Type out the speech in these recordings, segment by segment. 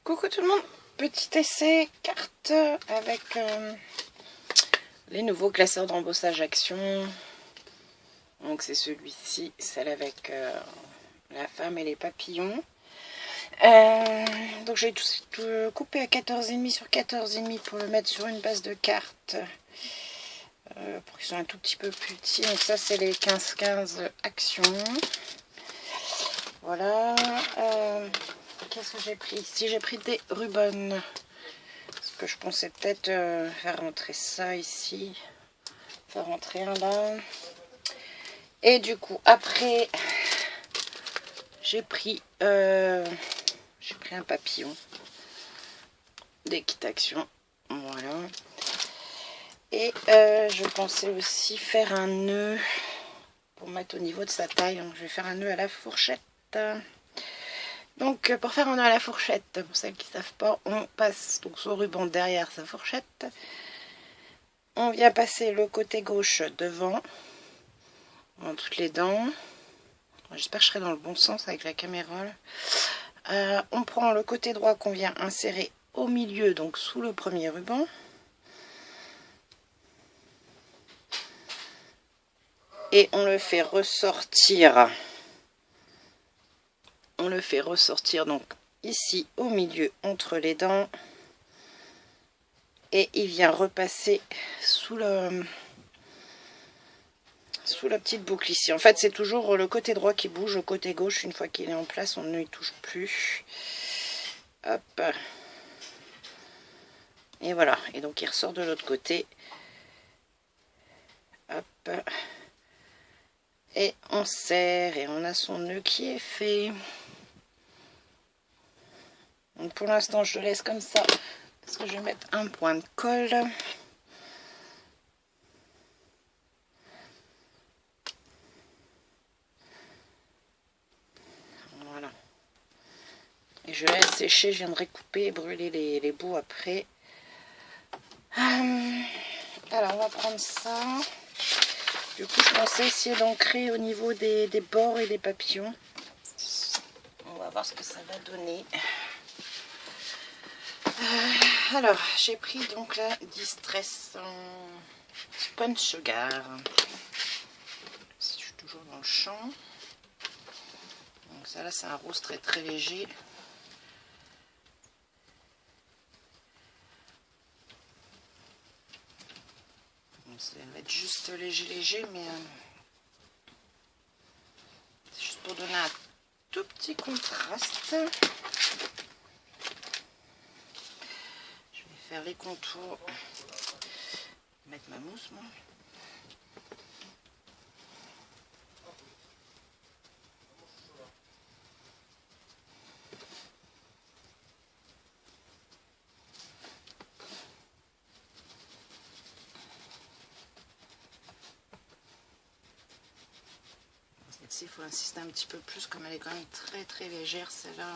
Coucou tout le monde, petit essai carte avec les nouveaux classeurs de rembossage action. Donc c'est celui-ci, celle avec la femme et les papillons. Donc j'ai tout coupé à 14,5 sur 14,5 pour le mettre sur une base de cartes pour qu'ils soient un tout petit peu plus petits. Donc ça c'est les 15-15 actions. Voilà. Qu'est-ce que j'ai pris ici? J'ai pris des rubans. Parce que je pensais peut-être faire rentrer ça ici. Faire rentrer un là. Et du coup, après, j'ai pris un papillon d'équitation. Voilà. Et je pensais aussi faire un nœud pour mettre au niveau de sa taille. Donc, je vais faire un nœud à la fourchette. Donc pour faire un nœud à la fourchette, pour celles qui ne savent pas, on passe donc son ruban derrière sa fourchette. On vient passer le côté gauche devant, dans toutes les dents. J'espère que je serai dans le bon sens avec la caméra. On prend le côté droit qu'on vient insérer au milieu, donc sous le premier ruban. Et on le fait ressortir. On le fait ressortir donc ici au milieu entre les dents. Et il vient repasser sous la petite boucle ici. En fait, c'est toujours le côté droit qui bouge, le côté gauche, une fois qu'il est en place, on ne y touche plus. Hop. Et voilà. Et donc, il ressort de l'autre côté. Hop. Et on serre et on a son nœud qui est fait. Donc, pour l'instant, je le laisse comme ça. Parce que je vais mettre un point de colle. Voilà. Et je laisse sécher. Je viendrai couper et brûler les bouts après. Alors, on va prendre ça. Du coup, je pensais essayer d'ancrer au niveau des bords et des papillons. On va voir ce que ça va donner. Alors, j'ai pris donc la Distress Sponge Sugar. Si je suis toujours dans le champ. Donc ça là, c'est un rose très très léger. Donc, ça va être juste léger, mais c'est juste pour donner un tout petit contraste. Faire les contours, mettre ma mousse moi. Celle-ci, il faut insister un petit peu plus, comme elle est quand même très très légère celle-là.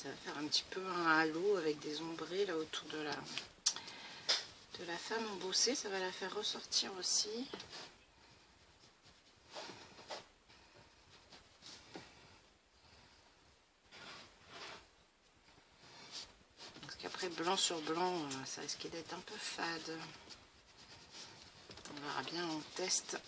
Ça va faire un petit peu un halo avec des ombrés là autour de la femme embossée. Ça va la faire ressortir aussi. Parce qu'après Après, blanc sur blanc, ça risquait d'être un peu fade. On verra bien en test.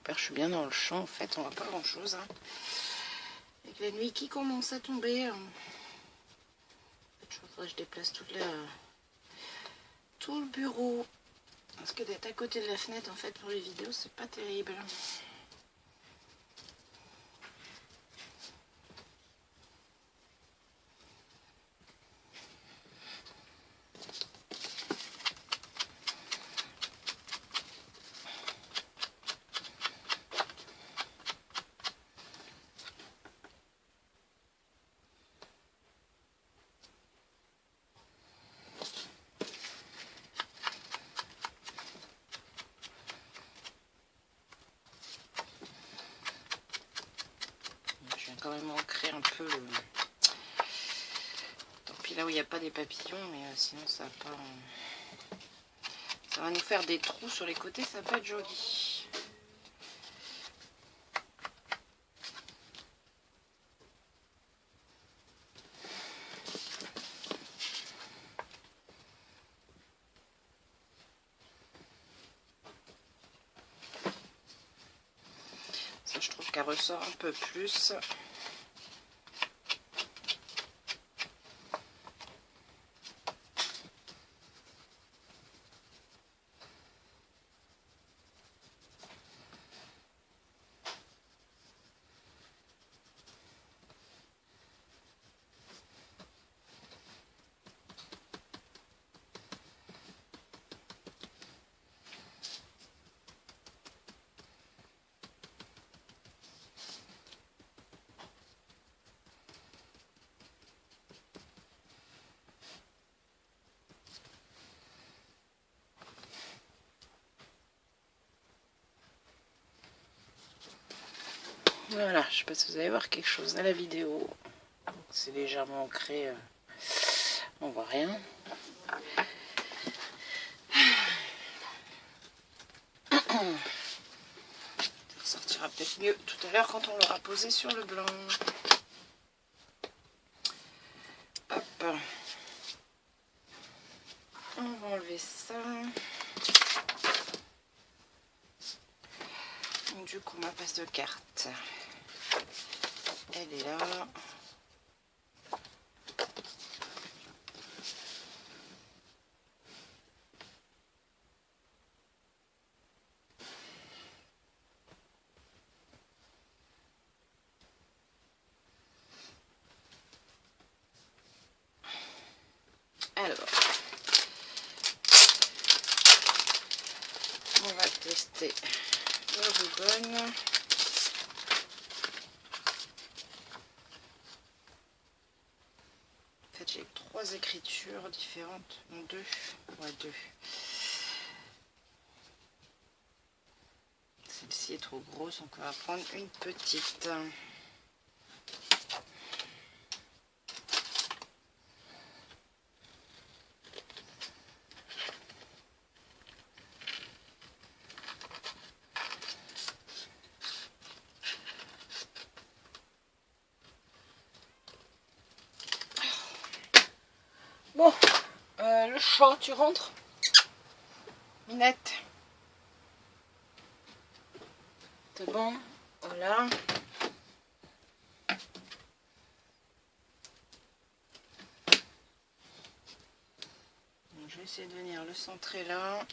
Je suis bien dans le champ, en fait, on voit pas grand chose. Hein. Avec la nuit qui commence à tomber. Je voudrais que je déplace tout le bureau. Parce que d'être à côté de la fenêtre, en fait, pour les vidéos, c'est pas terrible. Quand même ancrer un peu le... Tant pis là où il n'y a pas des papillons, mais sinon ça va pas... Ça va nous faire des trous sur les côtés, ça va pas être joli. Ça je trouve qu'elle ressort un peu plus. Voilà, je sais pas si vous allez voir quelque chose à la vidéo. C'est légèrement ancré, on voit rien. Ça ressortira peut-être mieux tout à l'heure quand on l'aura posé sur le blanc. Hop. On va enlever ça. Donc, du coup, ma passe de carte, elle est là. Alors, on va tester le ribbon. En fait, j'ai 3 écritures différentes. Non, 2. Ouais, 2. Celle-ci est trop grosse, donc on va prendre une petite. Bon, le chat, tu rentres? Minette. C'est bon? Voilà. Donc, je vais essayer de venir le centrer là.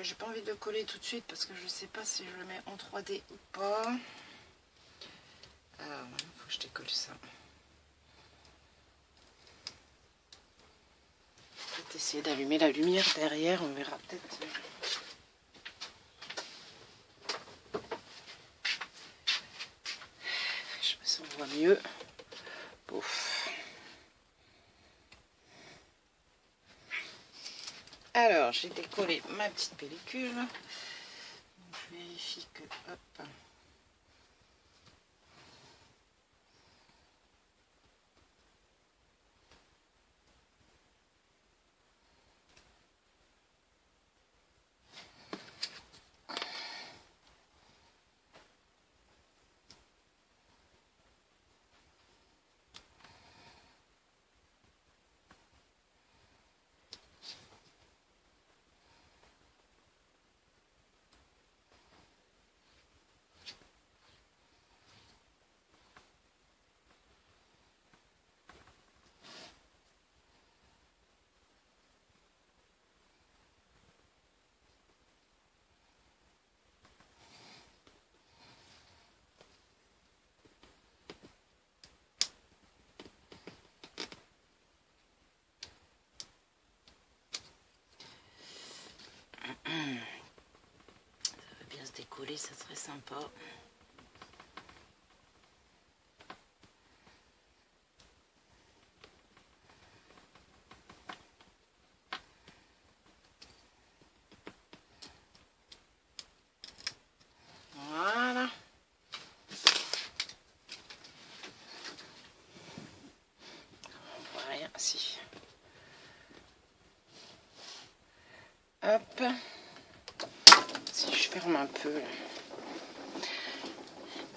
J'ai pas envie de le coller tout de suite parce que je sais pas si je le mets en 3D ou pas. Il faut que je décolle ça. essayer d'allumer la lumière derrière, on verra peut-être. Je sais pas si on voit mieux. Pouf. Alors, j'ai décollé ma petite pellicule. Je vérifie que, hop. Ça va bien se décoller, ça serait sympa. Voilà. On voit rien, si. Hop. Si je ferme un peu.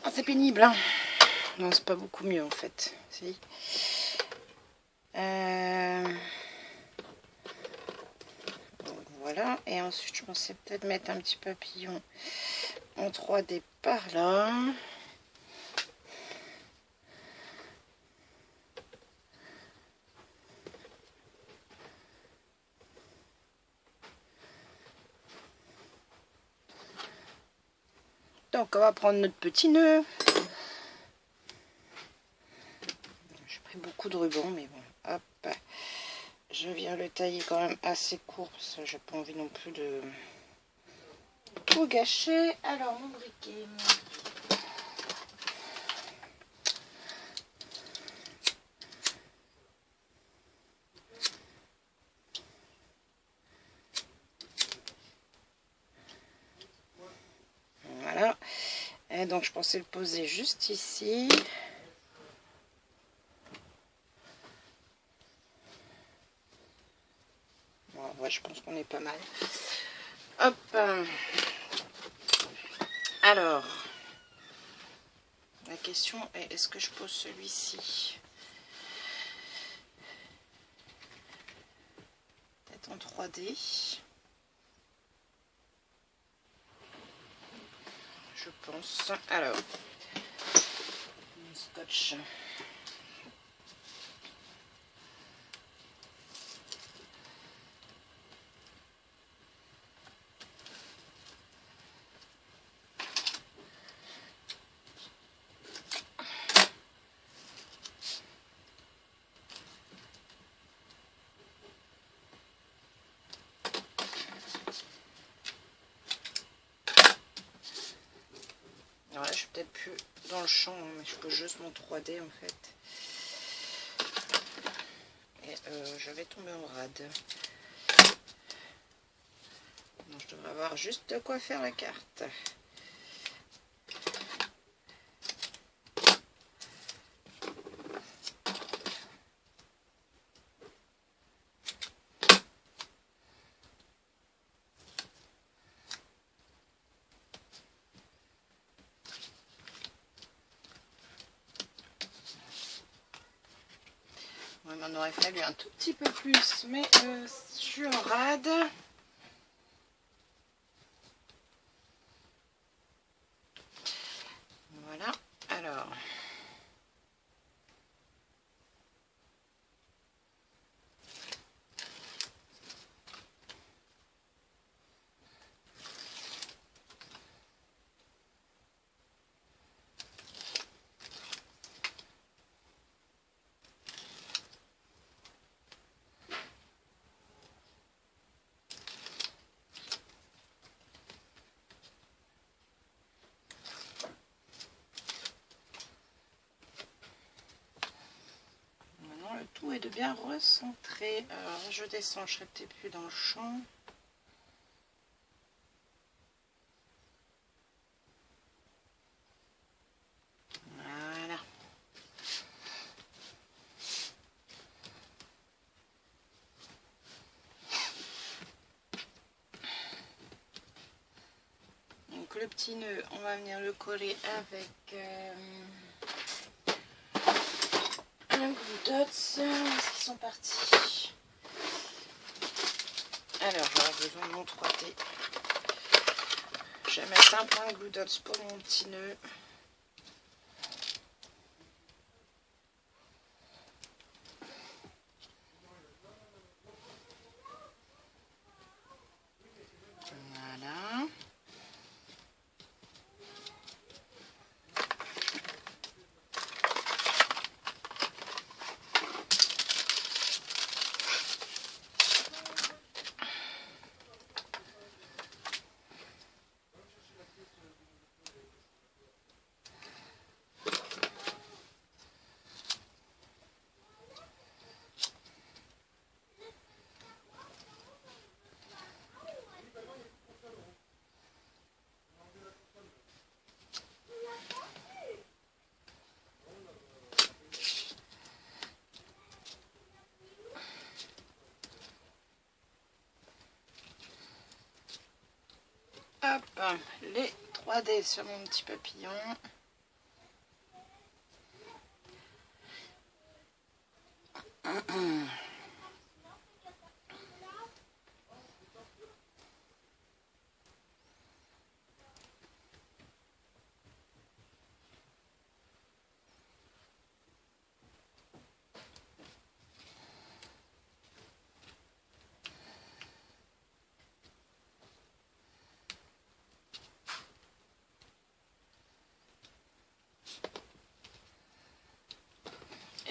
Ah, c'est pénible, hein. Non, c'est pas beaucoup mieux en fait. Si. Voilà. Et ensuite, je pensais peut-être mettre un petit papillon en 3D par là. Donc, on va prendre notre petit nœud. J'ai pris beaucoup de ruban, mais bon, hop. Je viens le tailler quand même assez court, parce que j'ai pas envie non plus de tout gâcher. Alors, mon briquet. Voilà. Et donc, je pensais le poser juste ici. Bon, ouais, je pense qu'on est pas mal. Hop. Alors, la question est, est-ce que je pose celui-ci peut-être en 3D? Je pense. Alors, mon scotch. Alors là, je suis peut-être plus dans le champ, hein, mais je pose juste mon 3D en fait. Et je vais tomber en rade. Donc, je devrais avoir juste de quoi faire la carte. Il m'en aurait fallu un tout petit peu plus, mais je suis en rade. Voilà, alors. tout est de bien recentrer. Alors je descends, je serai peut-être plus dans le champ. Voilà. Donc le petit nœud, on va venir le coller avec un glue dots. Où est-ce qu'ils sont partis? Alors j'aurai besoin de mon 3D. Je vais mettre un point de glue dots pour mon petit nœud. Voilà. Hop, les 3D sur mon petit papillon.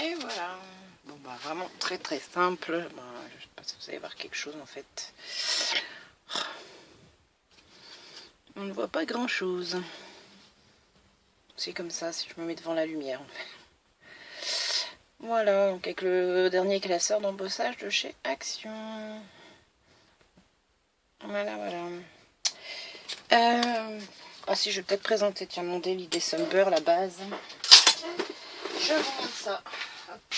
Et voilà. Bon bah vraiment très très simple. Bah, je sais pas si vous allez voir quelque chose en fait. On ne voit pas grand chose. C'est comme ça si je me mets devant la lumière en fait. Voilà, donc avec le dernier classeur d'embossage de chez Action. Voilà, voilà. Ah si, je vais peut-être présenter, tiens, mon Daily December, la base. Je vous montre ça. Hop.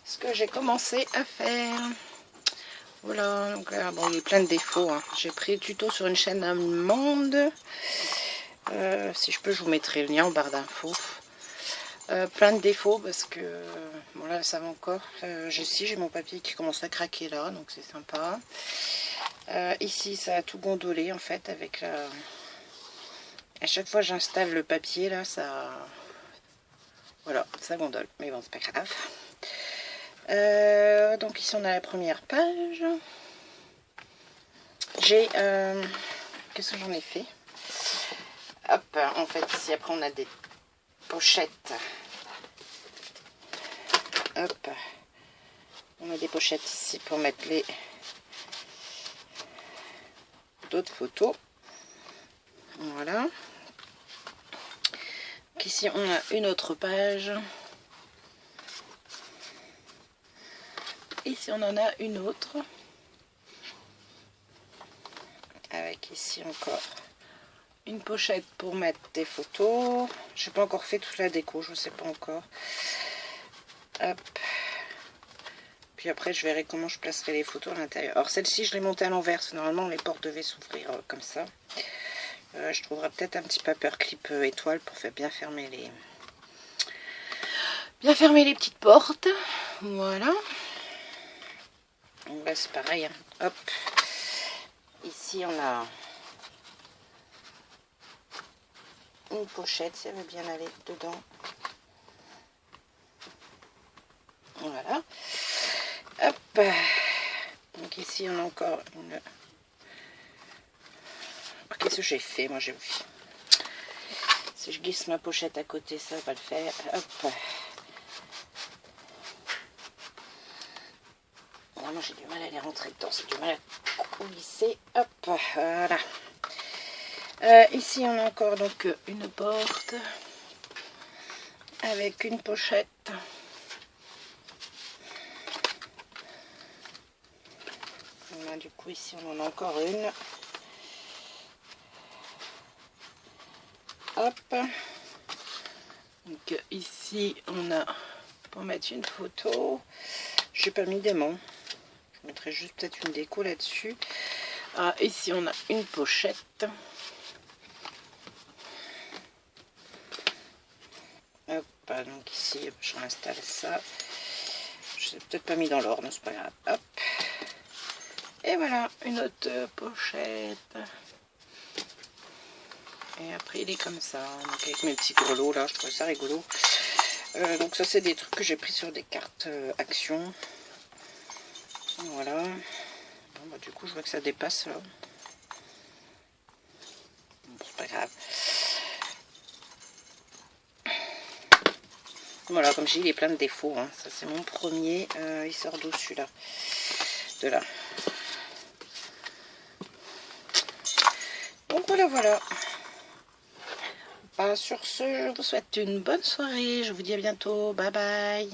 Ce que j'ai commencé à faire. Voilà, donc bon, il y a plein de défauts. Hein. J'ai pris le tuto sur une chaîne allemande. Si je peux, je vous mettrai le lien en barre d'infos. Plein de défauts parce que bon là ça va encore. J'ai mon papier qui commence à craquer là, donc c'est sympa. Ici ça a tout gondolé en fait avec la. À chaque fois j'installe le papier là, ça. Voilà, ça gondole, mais bon c'est pas grave. Donc ici on a la première page. J'ai qu'est-ce que j'en ai fait? Hop, en fait ici après on a des pochettes. Hop, on a des pochettes ici pour mettre les d'autres photos. Voilà. Donc ici on a une autre page. Ici on en a une autre. Avec ici encore une pochette pour mettre des photos. Je n'ai pas encore fait toute la déco, je ne sais pas encore. Hop. Puis après je verrai comment je placerai les photos à l'intérieur. Alors celle-ci je l'ai montée à l'envers, normalement les portes devaient s'ouvrir comme ça. Je trouverai peut-être un petit paperclip étoile pour faire bien fermer les petites portes. Voilà. Donc là c'est pareil. Hein. Hop. Ici on a une pochette, si elle veut bien aller dedans. Voilà. Hop. Donc ici on a encore une. Qu'est-ce que j'ai fait? Moi j'ai. Si je glisse ma pochette à côté, ça va le faire. Hop. Vraiment j'ai du mal à les rentrer dedans, c'est du mal à coulisser. Hop. Voilà. Ici on a encore donc une porte. avec une pochette. Là, du coup ici on en a encore une. Hop. Donc ici on a pour mettre une photo. J'ai pas mis d'aimant. Je mettrai juste peut-être une déco là-dessus. Ah, ici on a une pochette. Hop, donc ici je réinstalle ça. Je l'ai peut-être pas mis dans l'ordre, c'est pas grave. Hop. Et voilà, une autre pochette. Et après il est comme ça, donc avec mes petits grelots là, je trouve ça rigolo. Donc ça c'est des trucs que j'ai pris sur des cartes Action. Voilà. Bon, bah, du coup je vois que ça dépasse là. Bon, c'est pas grave. Voilà, comme j'ai dit, il est plein de défauts. Hein. Ça c'est mon premier. Il sort d'où celui-là? De là. Donc voilà, voilà. Bah, sur ce, je vous souhaite une bonne soirée. Je vous dis à bientôt. Bye bye.